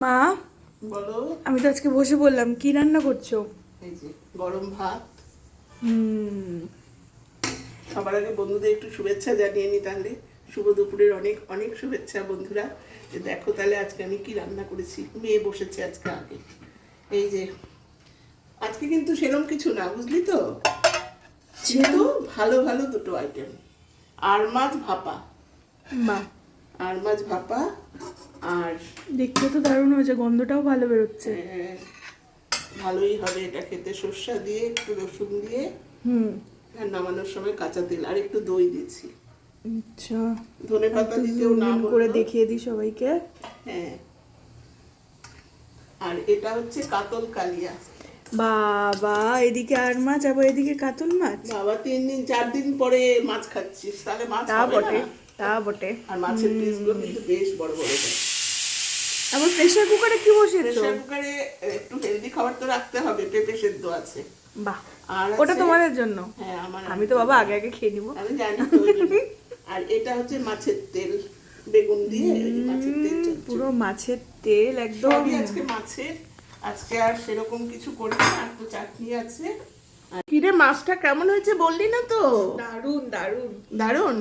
মা, বলো। আমি তো আজকে বসে বললাম কি রান্না করছো? এই যে গরম ভাত। হুম। সবার আগে বন্ধুদের একটু শুভেচ্ছা জানিয়ে নি তাহলে। শুভ দুপুরের অনেক অনেক শুভেচ্ছা বন্ধুরা। যে দেখো তাহলে আজকে আমি কি রান্না করেছি। মেয়ে বসেছে আজকে আগে। এই যে আজকে কিন্তু সেরকম কিছু না, বুঝলি তো, কিন্তু ভালো ভালো দুটো আইটেম। আর মাছ ভাপা, বাহ, আর মাছ ভাপা। আর দেখতে তো দারুণ হয়েছে, গন্ধটাও ভালো বেরোচ্ছে। ভালোই হবে এটা খেতে, সর্ষা দিয়ে একটু রসুন দিয়ে। হুম। আর নামানোর সময় কাঁচা তেল আর একটু দই দিচ্ছি। আচ্ছা, ধনে পাতা একটু দিতেও জুম না ইন করে বললো। দেখিয়ে দিই সবাইকে। হ্যাঁ। আর এটা হচ্ছে কাতল কালিয়া। বাবা, এদিকে আর মাছ, আবার এদিকে কাতল মাছ। বাবা 3 দিন 4 দিন পরে মাছ খাচ্ছিস, তাহলে মাছ তা হবে বটে, না। তা বটে। আর মাছের পিসগুলো কিন্তু বেশ বড় বড় হয়। আবার প্রেসার কুকারে কি বসিয়েছো? প্রেসার কুকারে একটু হেলদি খাবার তো রাখতে হবে, পেঁপে সেদ্ধ আছে। বাহ, আর ওটা আছে- তোমাদের জন্য। হ্যাঁ, আমার। আমি তো বাবা আগে আগে খেয়ে নিবো। আমি জানি তো ওই জন্য। আর এটা হচ্ছে মাছের তেল, বেগুন দিয়ে ওই যে মাছের তেল চচ্চড়ি। পুরো মাছের তেল একদম। সবই আজকে মাছের। আজকে আর সেরকম কিছু করি না, আর তো চাটনি আছে। আর কিরে, মাছটা কেমন হয়েছে বললি না তো? দারুণ দারুণ। দারুণ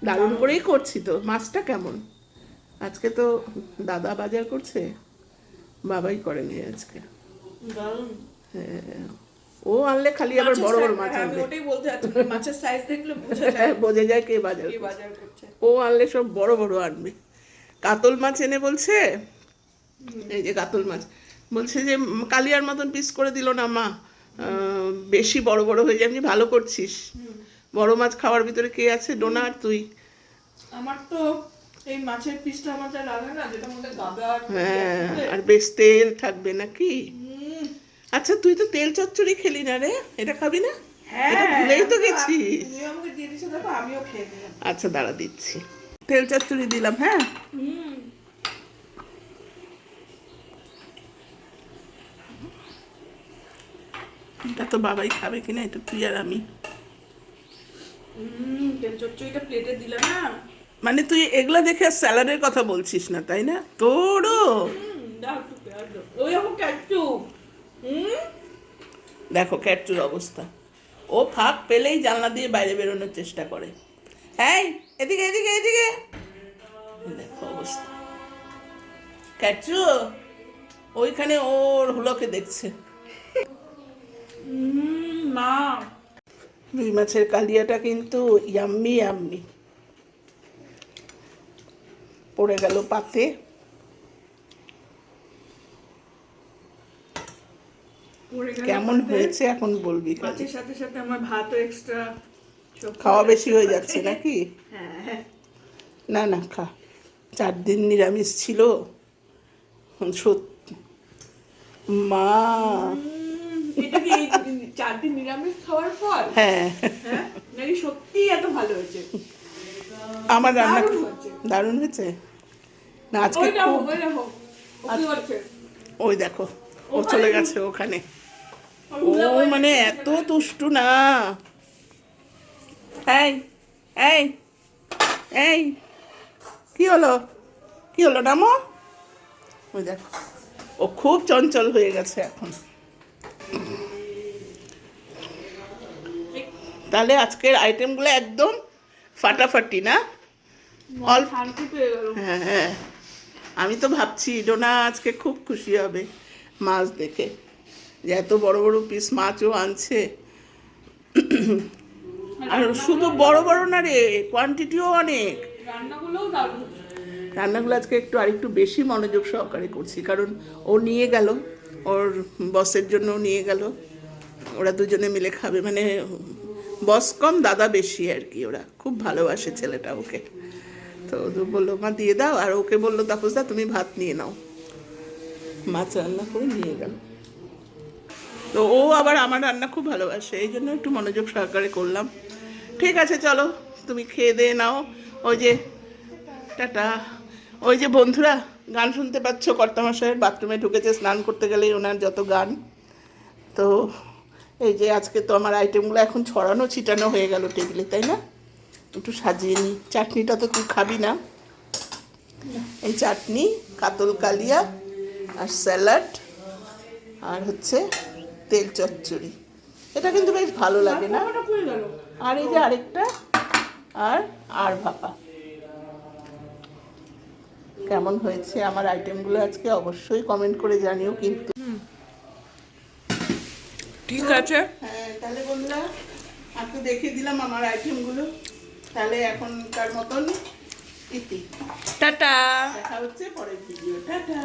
দারুণ করেই করছি তো। মাছটা কেমন? আজকে তো দাদা বাজার করছে, বাবাই করেনি আজকে। দারুণ। হ্যাঁ, ও আনলে খালি আবার বড় বড় মাছ আমি আনবে। ওটাই বলতে চাচ্ছি, মাছের সাইজ দেখলে বোঝা যায় হ্যাঁ, বোঝা যায় কে বাজার কে করছে। বাজার করছে। ও আনলে সব বড় বড় আনবে। কাতল মাছ এনে বলছে, এই যে কাতল মাছ, বলছে যে কালিয়ার মতন পিস করে দিল না মা, বেশি বড় বড় হয়ে যায়। আমি ভালো করছিস, বড় মাছ খাওয়ার ভিতরে কে আছে, ডোনা আর তুই। আমার তো এই মাছের পিসটা আমার যা লাগে না, যেটা মধ্যে গাদা হ্যাঁ, আর বেশ তেল থাকবে নাকি। আচ্ছা, তুই তো তেল চচ্চড়ি খেলি না রে, এটা খাবি না? এটা ভুলেই তো গেছিস। তুমি আমাকে দিয়ে দিছো, দেখো আমিও খেয়ে নিলাম। আচ্ছা দাঁড়া, দিচ্ছি। তেল চচ্চড়ি দিলাম, হ্যাঁ। এটা তো বাবাই খাবে কিনা, এটা তুই আর আমি। তেল চচ্চড়িটা প্লেটে দিলে না। মানে তুই এগুলা দেখে স্যালাডের কথা বলছিস না, তাই না? তোরও দাও একটু পেঁয়াজ দাও, ওই রকম কাটু। দেখো ক্যাটচুর অবস্থা। ও ফাঁক পেলেই জানলা দিয়ে বাইরে বেরোনোর চেষ্টা করে। এই, এদিকে এদিকে এদিকে। দেখো অবস্থা। ক্যাটচু ওইখানে ওর হুলোকে দেখছে। মা, রুই মাছের কালিয়াটা কিন্তু ইয়াম্মি ইয়াম্মি। পড়ে গেল পাতে। কেমন হয়েছে এখন বলবি খালি। মাছের সাথে সাথে আমার ভাতও এক্সট্রা। খাওয়া বেশি হয়ে যাচ্ছে নাকি? হ্যাঁ। না না, খা। 4 দিন নিরামিষ ছিল। সত্যি মা। এটা কি 4 দিন নিরামিষ খাওয়ার ফল? হ্যাঁ, হ্যাঁ, নাকি সত্যি এত ভালো হয়েছে? আমার রান্না দারুণ হয়েছে। দারুণ হয়েছে না আজকে ওই দেখো, খুব। ওই দেখো, ও কি করছে? ওই দেখো, ও চলে গেছে ওখানে। ও মানে এত দুষ্টু না। এই এই এই, কি হলো, কি হলো নামো। ওই দেখো, ও খুব চঞ্চল হয়ে গেছে এখন। তাহলে আজকের আইটেমগুলো একদম ফাটাফাটি না? অল্প। শান্তি পেয়ে গেল। হ্যাঁ হ্যাঁ, আমি তো ভাবছি ডোনা আজকে খুব খুশি হবে মাছ দেখে, যে এত বড় বড় পিস মাছও আনছে। আর শুধু বড় বড় না রে, কোয়ান্টিটিও অনেক। রান্নাগুলোও দারুণ। রান্নাগুলো আজকে আরেকটু বেশি মনোযোগ সহকারে করছি, কারণ ও নিয়ে গেল, ওর বসের জন্য নিয়ে গেল। ওরা দুজনে মিলে খাবে, মানে বস কম দাদা বেশি আর কি। ওরা খুব ভালোবাসে ছেলেটা ওকে। তো ও বললো মা দিয়ে দাও, আর ওকে বললো তাপস দা তুমি ভাত নিয়ে নাও। মাছ রান্না করে নিয়ে গেল। তো ও আবার আমার রান্না খুব ভালোবাসে, এই জন্য একটু মনোযোগ সহকারে করলাম। ঠিক আছে চলো, তুমি খেয়ে দিয়ে নাও। ওই যে টাটা। ওই যে বন্ধুরা, গান শুনতে পাচ্ছ, কর্তামশাইয়ের বাথরুমে ঢুকেছে স্নান করতে গেলেই ওনার যত গান। তো এই যে আজকে তো আমার আইটেমগুলো এখন ছড়ানো ছিটানো হয়ে গেল টেবিলে, তাই না? একটু সাজিয়ে নিই। চাটনিটা তো তুই খাবি না, এই চাটনি, কাতল কালিয়া আর স্যালাড আর হচ্ছে তেল চচ্চড়ি। এটা কিন্তু বেশ ভালো লাগে না? ভাপাটা কই গেল? আর এই যে আরেকটা আর ভাপা। কেমন হয়েছে আমার আইটেমগুলো আজকে অবশ্যই কমেন্ট করে জানিও কিন্তু। ঠিক আছে। হ্যাঁ, তাহলে বন্ধুরা একটু দেখে দিলাম আমার আইটেমগুলো। তাহলে এখনকার মতন ইতি। টাটা। দেখা হচ্ছে পরের ভিডিও। টাটা।